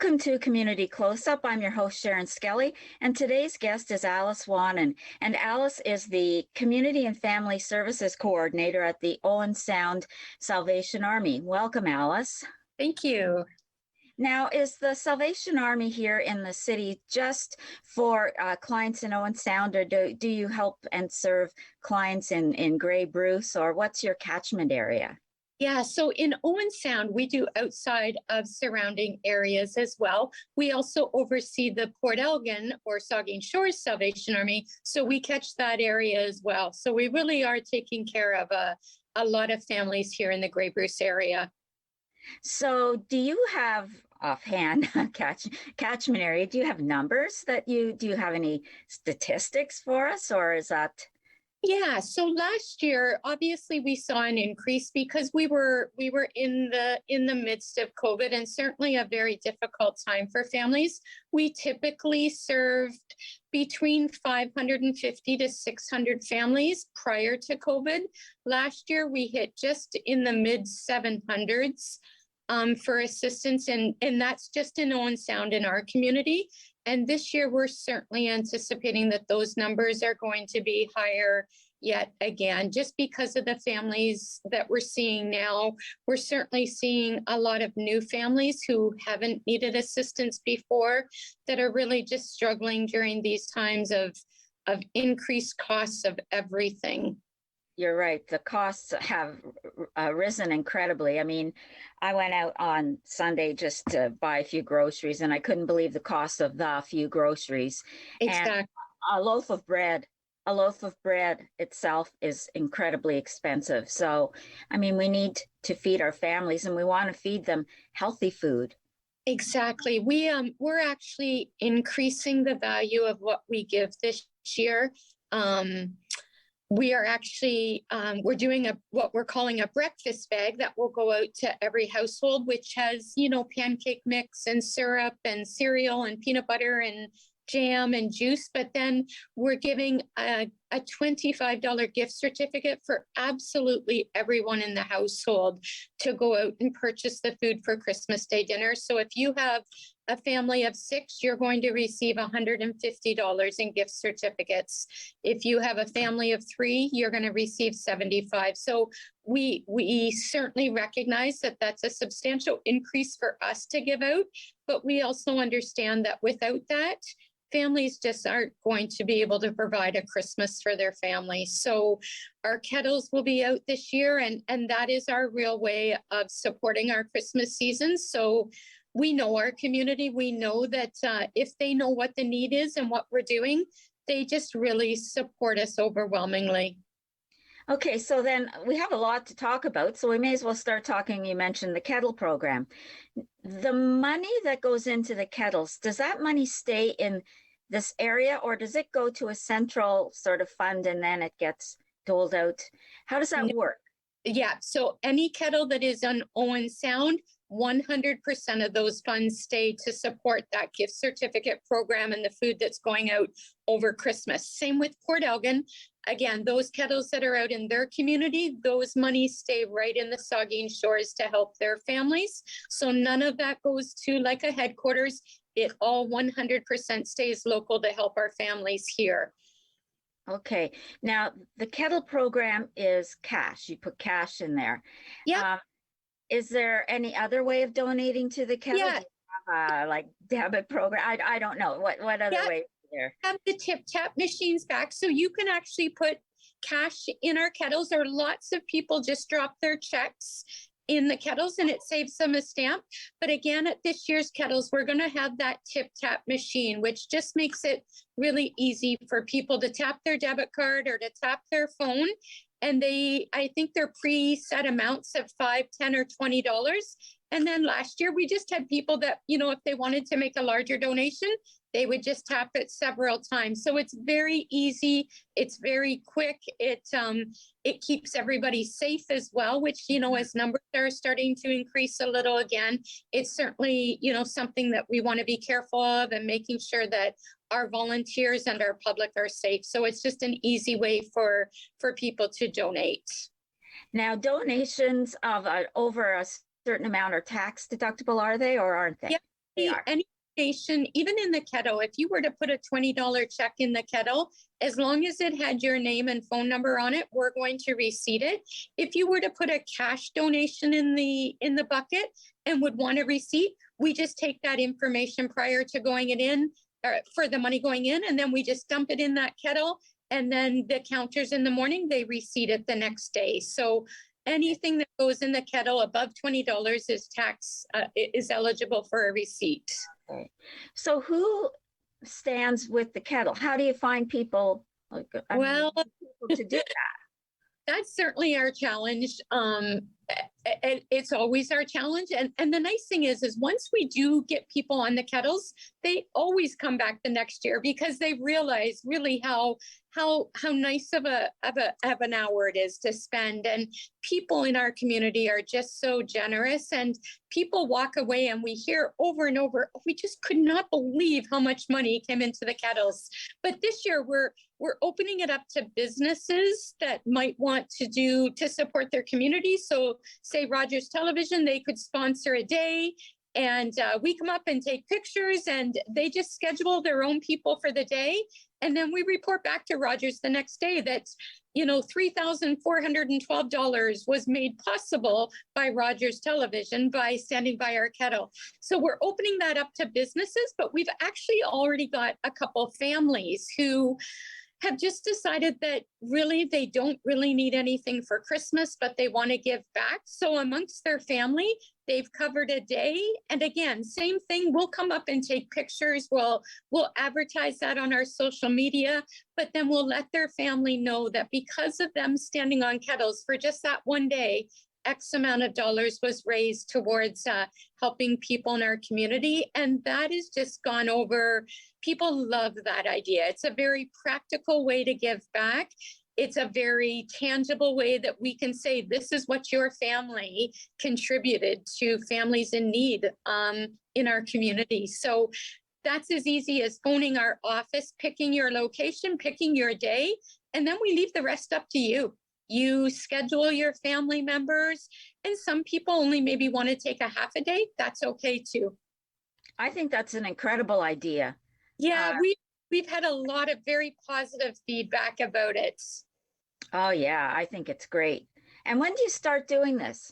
Welcome to Community Close-Up. I'm your host, Sharen Skelly, and today's guest is Alice Wannan. And Alice is the Community and Family Services Coordinator at the Owen Sound Salvation Army. Welcome, Alice. Thank you. Now, is the Salvation Army here in the city just for clients in Owen Sound, or do you help and serve clients in Grey Bruce, or what's your catchment area? Yeah, so in Owen Sound, we do outside of surrounding areas as well. We also oversee the Port Elgin or Saugeen Shores Salvation Army, so we catch that area as well. So we really are taking care of a lot of families here in the Grey Bruce area. So do you have offhand catchment area? Do you have numbers do you have any statistics for us, or is that? Yeah, so last year, obviously we saw an increase because we were in the midst of COVID, and certainly a very difficult time for families. We typically served between 550 to 600 families prior to COVID. Last year, we hit just in the mid 700s for assistance, and that's just in Owen Sound in our community. And this year, we're certainly anticipating that those numbers are going to be higher yet again, just because of the families that we're seeing now. We're certainly seeing a lot of new families who haven't needed assistance before, that are really just struggling during these times of increased costs of everything. You're right. The costs have risen incredibly. I mean, I went out on Sunday just to buy a few groceries, and I couldn't believe the cost of the few groceries. Exactly. And a loaf of bread itself is incredibly expensive. So, I mean, we need to feed our families, and we want to feed them healthy food. Exactly. We're actually increasing the value of what we give this year. We are actually, we're doing what we're calling a breakfast bag that will go out to every household, which has, pancake mix and syrup and cereal and peanut butter and jam and juice. But then we're giving a $25 gift certificate for absolutely everyone in the household to go out and purchase the food for Christmas Day dinner. So if you have a family of 6, you're going to receive $150 in gift certificates. If you have a family of 3, you're going to receive $75. So we certainly recognize that that's a substantial increase for us to give out, but we also understand that without that, families just aren't going to be able to provide a Christmas for their families. So our kettles will be out this year, and that is our real way of supporting our Christmas season. So we know our community. We know that if they know what the need is and what we're doing, they just really support us overwhelmingly. Okay, so then we have a lot to talk about, so we may as well start talking. You mentioned the kettle program. The money that goes into the kettles, does that money stay in this area, or does it go to a central sort of fund and then it gets doled out? How does that work? Yeah, so any kettle that is on Owen Sound, 100% of those funds stay to support that gift certificate program and the food that's going out over Christmas. Same with Port Elgin. Again, those kettles that are out in their community, those monies stay right in the Saugeen Shores to help their families. So none of that goes to like a headquarters. It all 100% stays local to help our families here. Okay. Now, the kettle program is cash. You put cash in there. Yeah. Is there any other way of donating to the kettle? Yeah. Do you have like debit program? I don't know. What other way is there? Have the tip tap machines back, so you can actually put cash in our kettles, or lots of people just drop their checks in the kettles and it saves them a stamp. But again, at this year's kettles, we're going to have that tip tap machine, which just makes it really easy for people to tap their debit card or to tap their phone. And I think they're preset amounts of $5, $10, or $20. And then last year, we just had people that, if they wanted to make a larger donation, they would just tap it several times. So it's very easy. It's very quick. It keeps everybody safe as well, which, as numbers are starting to increase a little again, it's certainly, something that we want to be careful of, and making sure that our volunteers and our public are safe. So it's just an easy way for people to donate. Now, donations of over a certain amount are tax deductible, are they, or aren't they? Yeah. They are. Any donation, even in the kettle, if you were to put a $20 check in the kettle, as long as it had your name and phone number on it, we're going to receipt it. If you were to put a cash donation in the bucket and would want a receipt, we just take that information prior to going it in, or for the money going in, and then we just dump it in that kettle. And then the counters in the morning, they receipt it the next day. So anything that goes in the kettle above $20 is eligible for a receipt. Okay. So who stands with the kettle? How do you find people, Well, people to do that? that's certainly our challenge. It's always our challenge. And the nice thing is once we do get people on the kettles, they always come back the next year because they realize really how nice of an hour it is to spend. And people in our community are just so generous, and people walk away and we hear over and over, we just could not believe how much money came into the kettles. But this year we're opening it up to businesses that might want to support their community. So say Rogers Television, they could sponsor a day, and we come up and take pictures, and they just schedule their own people for the day. And then we report back to Rogers the next day that, $3,412 was made possible by Rogers Television by standing by our kettle. So we're opening that up to businesses, but we've actually already got a couple families who have just decided that really they don't really need anything for Christmas, but they want to give back. So amongst their family, they've covered a day. And again, same thing, we'll come up and take pictures. We'll advertise that on our social media, but then we'll let their family know that because of them standing on kettles for just that one day, X amount of dollars was raised towards helping people in our community. And that has just gone over. People love that idea. It's a very practical way to give back. It's a very tangible way that we can say, this is what your family contributed to families in need in our community. So that's as easy as phoning our office, picking your location, picking your day, and then we leave the rest up to you. You schedule your family members, and some people only maybe want to take a half a day. That's okay too. I think that's an incredible idea. Yeah, we've had a lot of very positive feedback about it. Oh yeah, I think it's great. And when do you start doing this?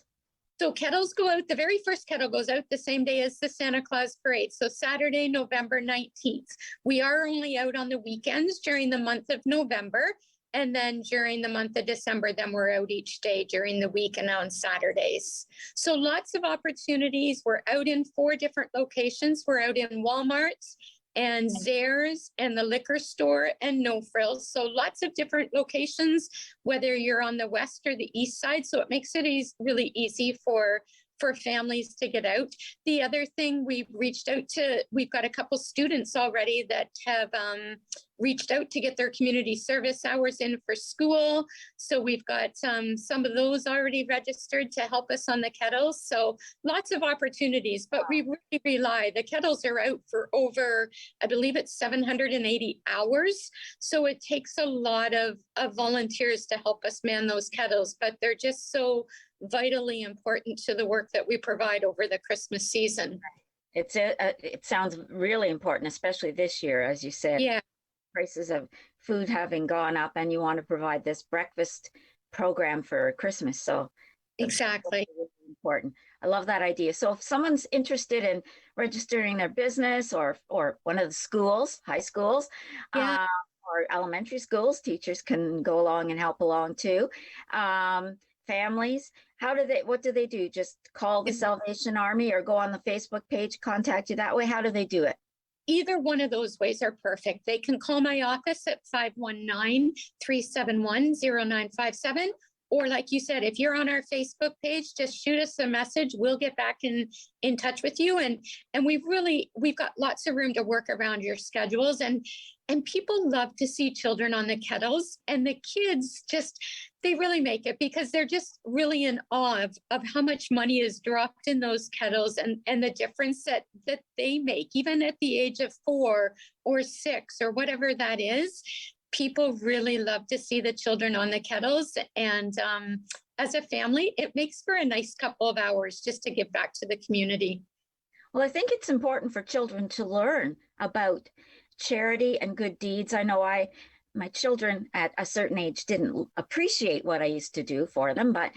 So kettles go out, the very first kettle goes out the same day as the Santa Claus parade. So Saturday, November 19th. We are only out on the weekends during the month of November. And then during the month of December, then we're out each day during the week and on Saturdays. So lots of opportunities. We're out in 4 different locations. We're out in Walmart's and Zehrs and the liquor store and No Frills. So lots of different locations, whether you're on the west or the east side. So it makes it really easy for families to get out. The other thing we've got a couple students already that have reached out to get their community service hours in for school. So we've got some of those already registered to help us on the kettles. So lots of opportunities, but we really rely, the kettles are out for over, I believe it's 780 hours. So it takes a lot of volunteers to help us man those kettles, but they're just so vitally important to the work that we provide over the Christmas season. It sounds really important, especially this year, as you said. Yeah. Prices of food having gone up, and you want to provide this breakfast program for Christmas. So exactly. Really important. I love that idea. So if someone's interested in registering their business or one of the schools, high schools, yeah. Or elementary schools, teachers can go along and help along too. Families, what do they do? Just call the Salvation Army or go on the Facebook page, contact you that way? How do they do it? Either one of those ways are perfect. They can call my office at 519-371-0957. Or like you said, if you're on our Facebook page, just shoot us a message. We'll get back in touch with you. And we've got lots of room to work around your schedules. And people love to see children on the kettles, and the kids they really make it because they're just really in awe of how much money is dropped in those kettles and the difference that they make, even at the age of 4 or 6 or whatever that is. People really love to see the children on the kettles. And as a family, it makes for a nice couple of hours just to give back to the community. Well, I think it's important for children to learn about charity and good deeds. I know my children at a certain age didn't appreciate what I used to do for them, but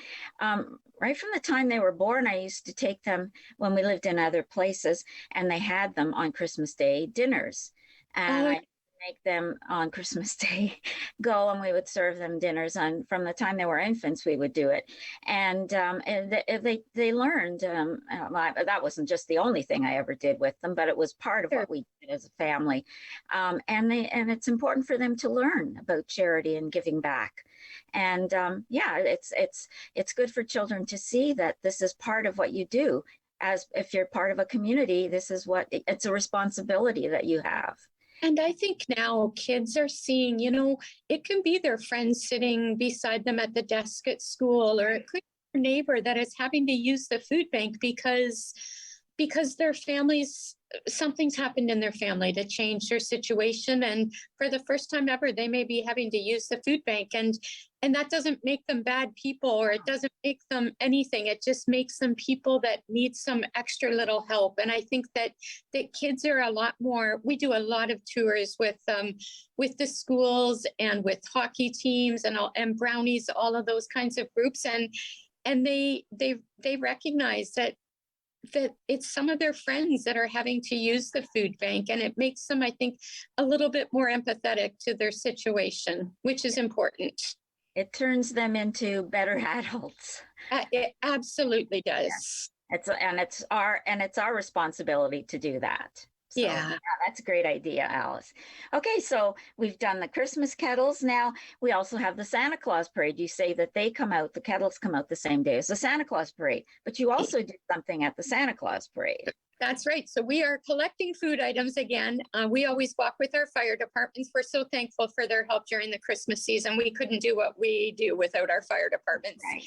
right from the time they were born, I used to take them when we lived in other places, and they had them on Christmas Day dinners. And Oh, I make them on Christmas Day go, and we would serve them dinners. And from the time they were infants, we would do it. And they learned. That wasn't just the only thing I ever did with them, but it was part of sure. what we did as a family. And it's important for them to learn about charity and giving back. And yeah, it's good for children to see that this is part of what you do. As if you're part of a community, this is what it's a responsibility that you have. And I think now kids are seeing, it can be their friends sitting beside them at the desk at school, or it could be their neighbor that is having to use the food bank because their families, something's happened in their family to change their situation. And for the first time ever, they may be having to use the food bank. And that doesn't make them bad people, or it doesn't make them anything. It just makes them people that need some extra little help. And I think that kids are a lot more, we do a lot of tours with the schools and with hockey teams and brownies, all of those kinds of groups. And they recognize that it's some of their friends that are having to use the food bank, and it makes them, I think, a little bit more empathetic to their situation, which is important. It turns them into better adults. It absolutely does. It's our responsibility to do that. So, Yeah. That's a great idea, Alice. Okay, so we've done the Christmas kettles. Now we also have the Santa Claus parade. You say that the kettles come out the same day as the Santa Claus parade, but you also did something at the Santa Claus parade. That's right. So we are collecting food items again. We always walk with our fire departments. We're so thankful for their help during the Christmas season. We couldn't do what we do without our fire departments. Right.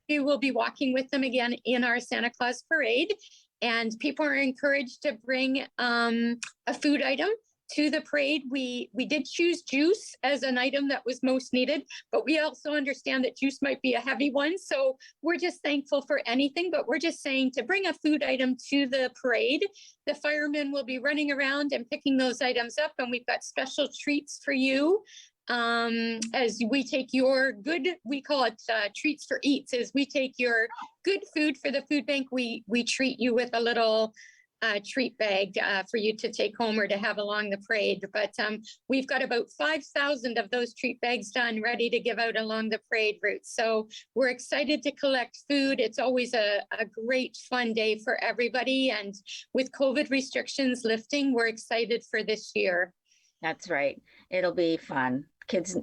We will be walking with them again in our Santa Claus parade. And people are encouraged to bring a food item to the parade. We did choose juice as an item that was most needed, but we also understand that juice might be a heavy one. So we're just thankful for anything, but we're just saying to bring a food item to the parade. The firemen will be running around and picking those items up, and we've got special treats for you. As we take your good, we call it treats for eats, as we take your good food for the food bank, we treat you with a little treat bag for you to take home or to have along the parade. But we've got about 5,000 of those treat bags done, ready to give out along the parade route. So we're excited to collect food. It's always a great fun day for everybody. And with COVID restrictions lifting, we're excited for this year. That's right. It'll be fun. Kids,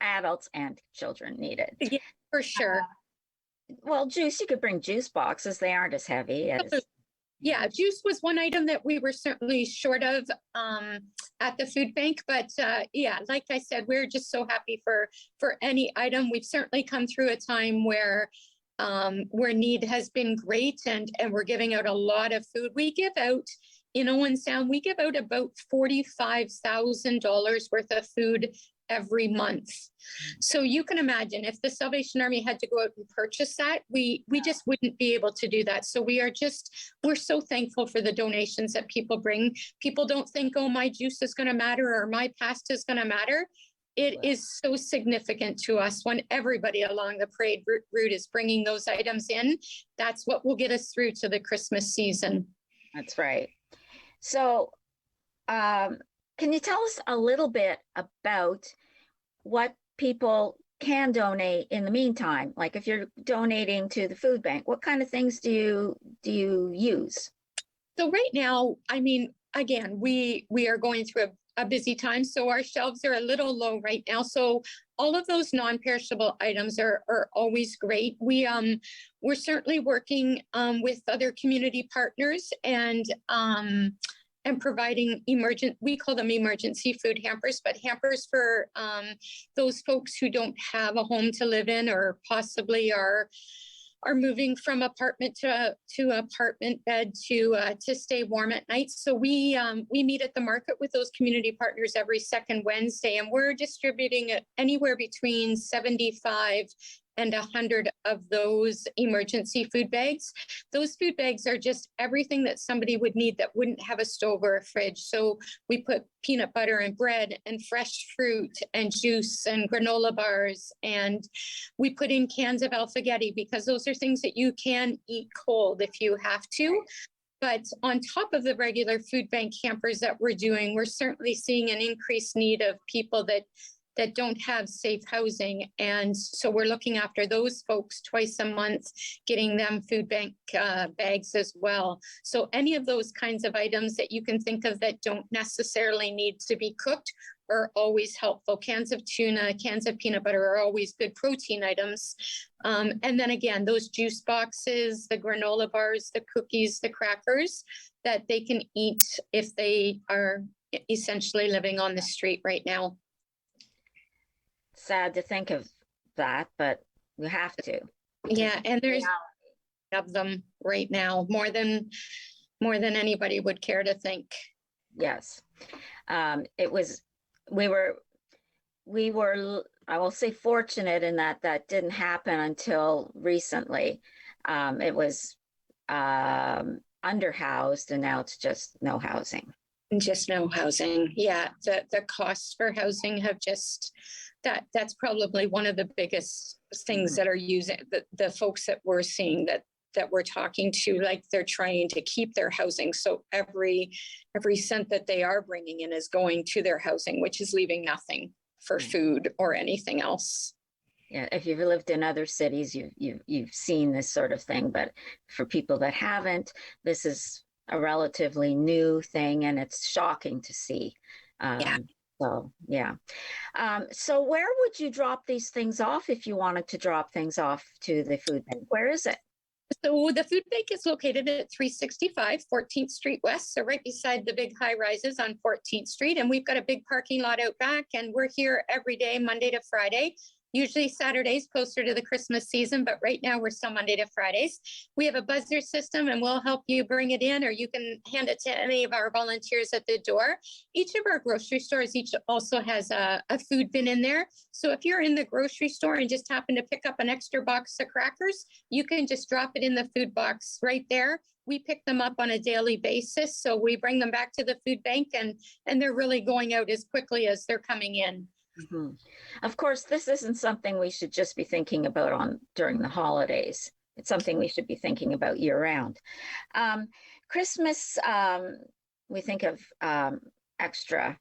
adults, and children need it. Yeah, for sure. Well, juice, you could bring juice boxes. They aren't as heavy as. Yeah, juice was one item that we were certainly short of at the food bank. But yeah, like I said, we're just so happy for any item. We've certainly come through a time where need has been great, and we're giving out a lot of food. We give out, in Owen Sound, we give out about $45,000 worth of food every month. So you can imagine if the Salvation Army had to go out and purchase that, we just wouldn't be able to do that. So we're so thankful for the donations that people bring. People don't think, oh, my juice is going to matter or my pasta is going to matter. It is so significant to us when everybody along the parade route is bringing those items in. That's what will get us through to the Christmas season. That's right. So, can you tell us a little bit about what people can donate in the meantime? Like if you're donating to the food bank, what kind of things do you use? So right now, I mean, again, we are going through a busy time, so our shelves are a little low right now. So all of those non-perishable items are always great. We're certainly working with other community partners and providing we call them emergency food hampers, but hampers for those folks who don't have a home to live in, or possibly are moving from apartment to apartment bed to stay warm at night. So we meet at the market with those community partners every second Wednesday, and we're distributing anywhere between 75 and 100 of those emergency food bags. Those food bags are just everything that somebody would need that wouldn't have a stove or a fridge. So we put peanut butter and bread and fresh fruit and juice and granola bars. And we put in cans of alphagetti because those are things that you can eat cold if you have to. But on top of the regular food bank campers that we're doing, we're certainly seeing an increased need of people that don't have safe housing. And so we're looking after those folks twice a month, getting them food bank bags as well. So any of those kinds of items that you can think of that don't necessarily need to be cooked are always helpful. Cans of tuna, cans of peanut butter are always good protein items. And then again, those juice boxes, the granola bars, the cookies, the crackers that they can eat if they are essentially living on the street right now. Sad to think of that, but we have to. Yeah, and there's of them right now, more than anybody would care to think. Yes. We were, I will say, fortunate in that didn't happen until recently. It was underhoused, and now it's just no housing. Just no housing. Yeah, the costs for housing have just, that's probably one of the biggest things that are using the folks that we're seeing that we're talking to, like they're trying to keep their housing. So every cent that they are bringing in is going to their housing, which is leaving nothing for food or anything else. Yeah, if you've lived in other cities, you've seen this sort of thing, but for people that haven't, this is a relatively new thing, and it's shocking to see. So, yeah. So where would you drop these things off if you wanted to drop things off to the food bank? Where is it? So the food bank is located at 365 14th Street West, so right beside the big high rises on 14th Street. And we've got a big parking lot out back, and we're here every day, Monday to Friday. Usually Saturdays closer to the Christmas season, but right now we're still Monday to Fridays. We have a buzzer system, and we'll help you bring it in, or you can hand it to any of our volunteers at the door. Each of our grocery stores also has a food bin in there. So if you're in the grocery store and just happen to pick up an extra box of crackers, you can just drop it in the food box right there. We pick them up on a daily basis. So we bring them back to the food bank, and they're really going out as quickly as they're coming in. Mm-hmm. Of course, this isn't something we should just be thinking about during the holidays. It's something we should be thinking about year round. Christmas, we think of extra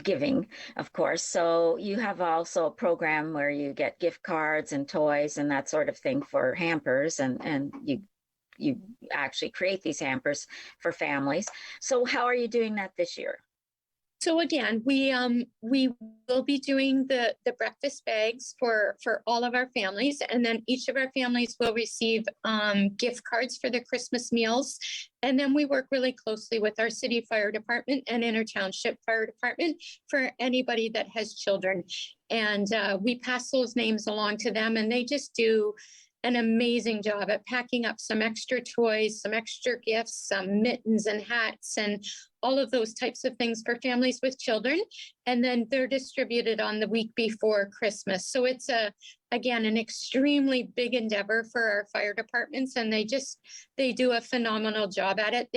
giving, of course. So you have also a program where you get gift cards and toys and that sort of thing for hampers, and you actually create these hampers for families. So how are you doing that this year? So again, we will be doing the breakfast bags for all of our families, and then each of our families will receive gift cards for their Christmas meals. And then we work really closely with our city fire department and Inner-Township Fire Department for anybody that has children. And we pass those names along to them, and they just do an amazing job at packing up some extra toys, some extra gifts, some mittens and hats, and all of those types of things for families with children. And then they're distributed on the week before Christmas. So it's again, an extremely big endeavor for our fire departments, and they do a phenomenal job at it.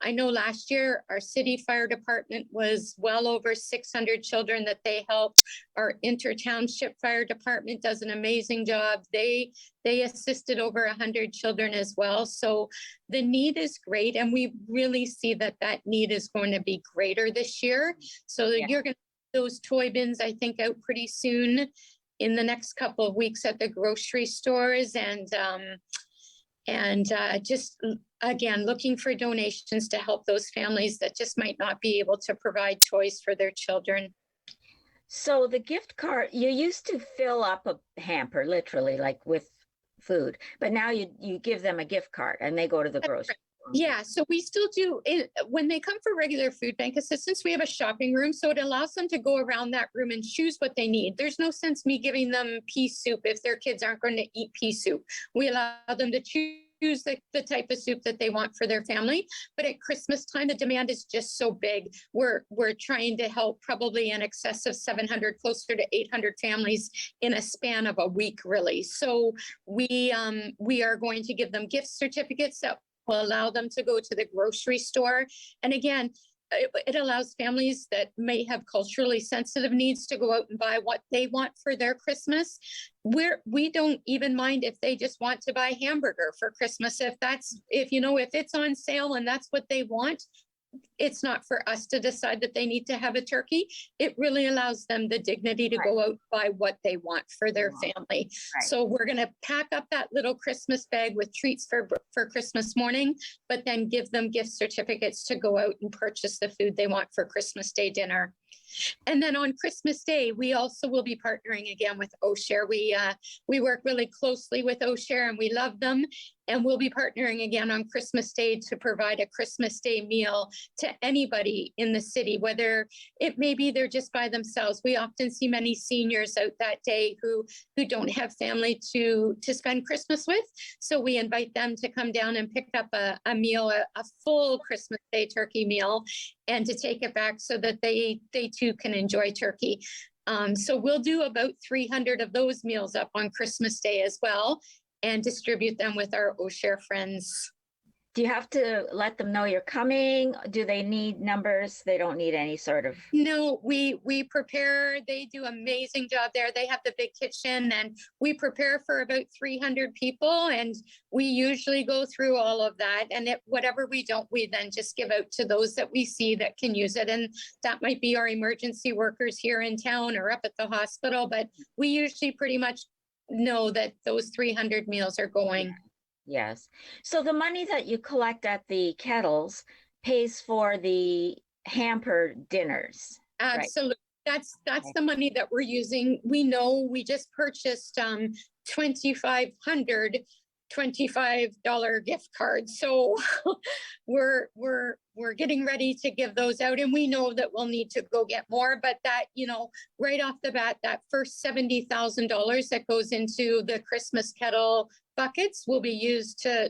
I know last year our city fire department was well over 600 children that they helped. Our Inter-Township Fire Department does an amazing job. They assisted over 100 children as well. So the need is great, and we really see that need is going to be greater this year. So you're going to those toy bins, I think, out pretty soon in the next couple of weeks at the grocery stores, and just again looking for donations to help those families that just might not be able to provide toys for their children. So the gift card, you used to fill up a hamper literally like with food, but now you give them a gift card and they go to the grocery. Yeah, so we still do it when they come for regular food bank assistance. We have a shopping room, so it allows them to go around that room and choose what they need. There's no sense me giving them pea soup if their kids aren't going to eat pea soup. We allow them to choose choose the type of soup that they want for their family. But at Christmas time, the demand is just so big. We're trying to help probably in excess of 700, closer to 800 families in a span of a week, really. So we are going to give them gift certificates that will allow them to go to the grocery store. And again, it allows families that may have culturally sensitive needs to go out and buy what they want for their Christmas. We don't even mind if they just want to buy hamburger for Christmas. If it's on sale and that's what they want, it's not for us to decide that they need to have a turkey. It really allows them the dignity to go out and buy what they want for their family. Right. So we're going to pack up that little Christmas bag with treats for Christmas morning, but then give them gift certificates to go out and purchase the food they want for Christmas Day dinner. And then on Christmas Day, we also will be partnering again with OSHARE. We work really closely with OSHARE and we love them. And we'll be partnering again on Christmas Day to provide a Christmas Day meal to anybody in the city, whether it may be they're just by themselves. We often see many seniors out that day who don't have family to spend Christmas with. So we invite them to come down and pick up a meal, a full Christmas Day turkey meal, and to take it back so that they too can enjoy turkey. So we'll do about 300 of those meals up on Christmas Day as well, and distribute them with our OSHARE friends. Do you have to let them know you're coming? Do they need numbers? They don't need any sort of... No, we prepare. They do an amazing job there. They have the big kitchen, and we prepare for about 300 people, and we usually go through all of that. And whatever we don't, we then just give out to those that we see that can use it. And that might be our emergency workers here in town or up at the hospital, but we usually pretty much know that those 300 meals are going. Yes. So the money that you collect at the kettles pays for the hamper dinners. Absolutely. Right? That's the money that we're using. We know we just purchased 2,500 $25 gift cards. So we're getting ready to give those out, and we know that we'll need to go get more, but that, right off the bat, that first $70,000 that goes into the Christmas kettle buckets will be used to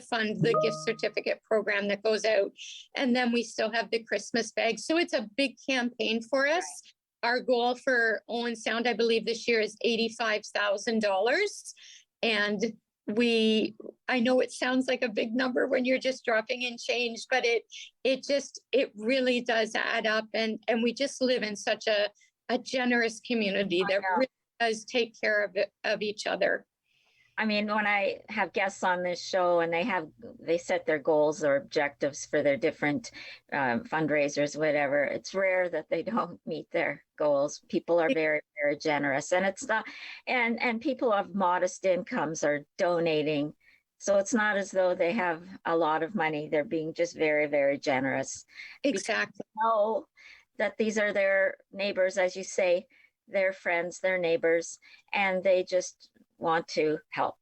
fund the gift certificate program that goes out. And then we still have the Christmas bag. So it's a big campaign for us. Our goal for Owen Sound, I believe this year, is $85,000. And I know it sounds like a big number when you're just dropping in change, but it really does add up. And we just live in such a generous community that really does take care of each other. I mean, when I have guests on this show and they set their goals or objectives for their different fundraisers, whatever, it's rare that they don't meet their goals. People are very, very generous, and it's not, and people of modest incomes are donating. So it's not as though they have a lot of money. They're being just very, very generous. Exactly. They know that these are their neighbors, as you say, their friends, their neighbors, and they just want to help.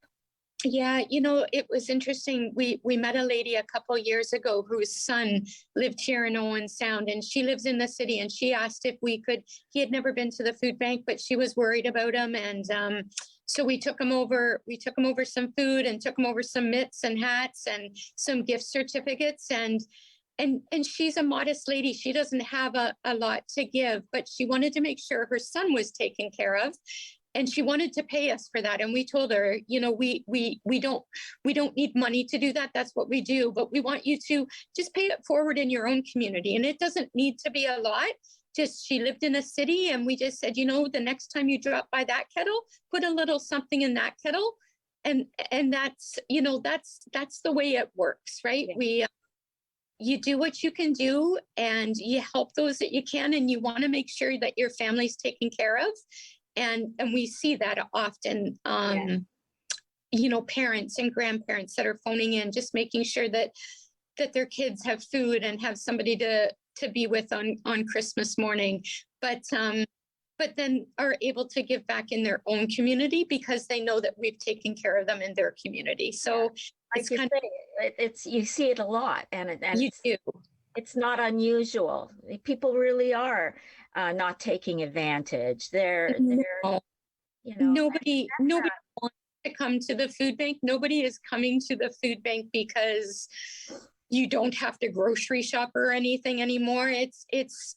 Yeah, it was interesting. We met a lady a couple of years ago whose son lived here in Owen Sound, and she lives in the city, and she asked if he had never been to the food bank, but she was worried about him. And so we took him over some food and took him over some mitts and hats and some gift certificates. And she's a modest lady. She doesn't have a lot to give, but she wanted to make sure her son was taken care of. And she wanted to pay us for that. And we told her, we don't need money to do that. That's what we do. But we want you to just pay it forward in your own community. And it doesn't need to be a lot. Just, she lived in a city, and we just said, the next time you drop by that kettle, put a little something in that kettle. And that's, that's the way it works, right? Yeah. You do what you can do, and you help those that you can, and you want to make sure that your family's taken care of. And we see that often, parents and grandparents that are phoning in, just making sure that their kids have food and have somebody to be with on Christmas morning, but then are able to give back in their own community because they know that we've taken care of them in their community. So it's kind of, you see it a lot, and you do. It's not unusual. People really are not taking advantage. They're nobody wants to come to the food bank. Nobody is coming to the food bank because you don't have to grocery shop or anything anymore. It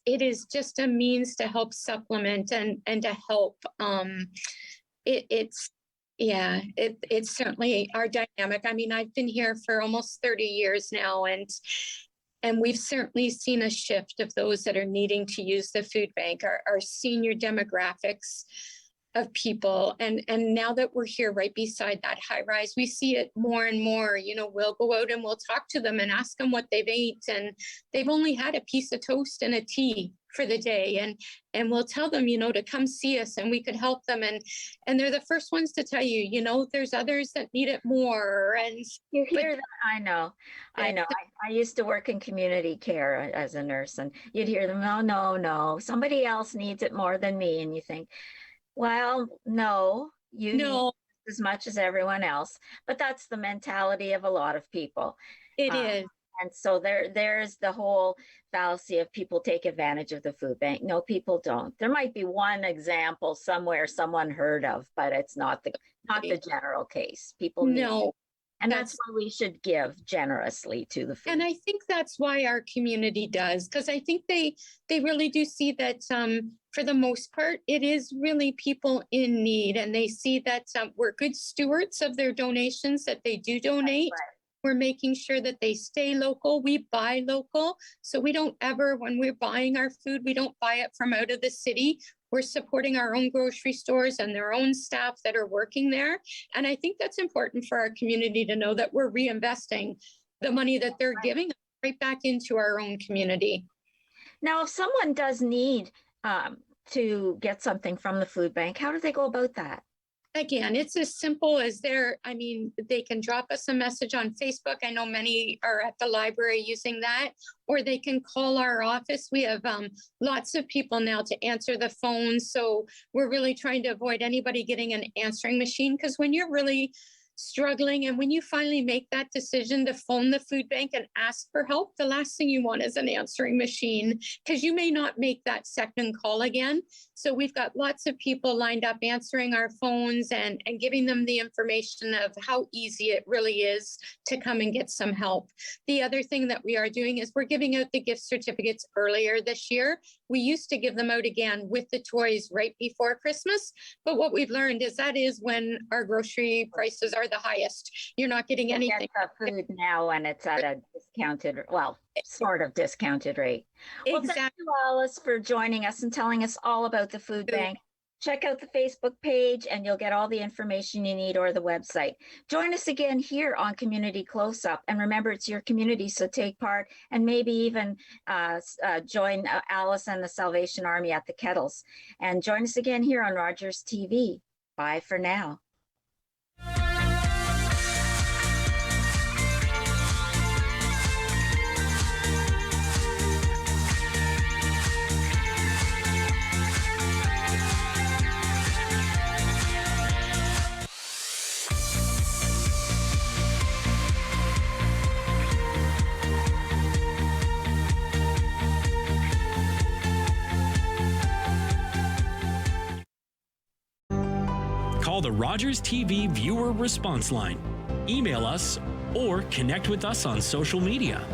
is just a means to help supplement and to help. It's certainly our dynamic. I mean, I've been here for almost 30 years now, and we've certainly seen a shift of those that are needing to use the food bank, our senior demographics of people. And now that we're here right beside that high rise, we see it more and more. You know, we'll go out and we'll talk to them and ask them what they've ate, and they've only had a piece of toast and a tea for the day, and we'll tell them, you know, to come see us and we could help them, and they're the first ones to tell you, you know, there's others that need it more. And you hear that. I know. I used to work in community care as a nurse, and you'd hear them, no, somebody else needs it more than me. And you think, well, no, you need as much as everyone else. But that's the mentality of a lot of people. It is. And so there's the whole fallacy of people take advantage of the food bank. No, people don't. There might be one example somewhere someone heard of, but it's not the general case. People need it. And that's why we should give generously to the food. And I think that's why our community does, because I think they really do see that for the most part, it is really people in need, and they see that we're good stewards of their donations that they do donate. Right. We're making sure that they stay local. We buy local. So we don't ever, when we're buying our food, we don't buy it from out of the city. We're supporting our own grocery stores and their own staff that are working there. And I think that's important for our community to know, that we're reinvesting the money that they're giving right back into our own community. Now, if someone does need to get something from the food bank, how do they go about that? Again, it's as simple as they can drop us a message on Facebook. I know many are at the library using that, or they can call our office. We have lots of people now to answer the phone. So we're really trying to avoid anybody getting an answering machine, because when you're really struggling and when you finally make that decision to phone the food bank and ask for help, the last thing you want is an answering machine, because you may not make that second call again. So we've got lots of people lined up answering our phones and giving them the information of how easy it really is to come and get some help. The other thing that we are doing is we're giving out the gift certificates earlier this year. We used to give them out again with the toys right before Christmas. But what we've learned is that is when our grocery prices are the highest. You're not getting anything. Get the food now, and it's at a discounted, well, sort of discounted rate. Well, exactly. Thank you, Alice, for joining us and telling us all about the food bank. Check out the Facebook page and you'll get all the information you need, or the website. Join us again here on Community Close-Up. And remember, it's your community, so take part, and maybe even join Alice and the Salvation Army at the Kettles. And join us again here on Rogers TV. Bye for now. Call the Rogers TV viewer response line, email us, or connect with us on social media.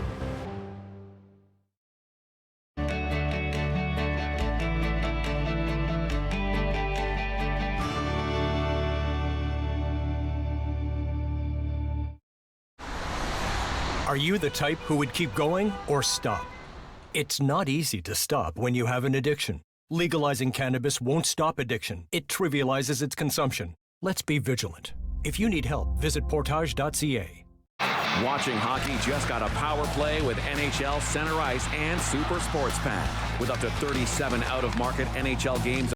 Are you the type who would keep going or stop? It's not easy to stop when you have an addiction. Legalizing cannabis won't stop addiction. It trivializes its consumption. Let's be vigilant. If you need help, visit portage.ca. Watching hockey just got a power play with NHL Center Ice and Super Sports Pack. With up to 37 out-of-market NHL games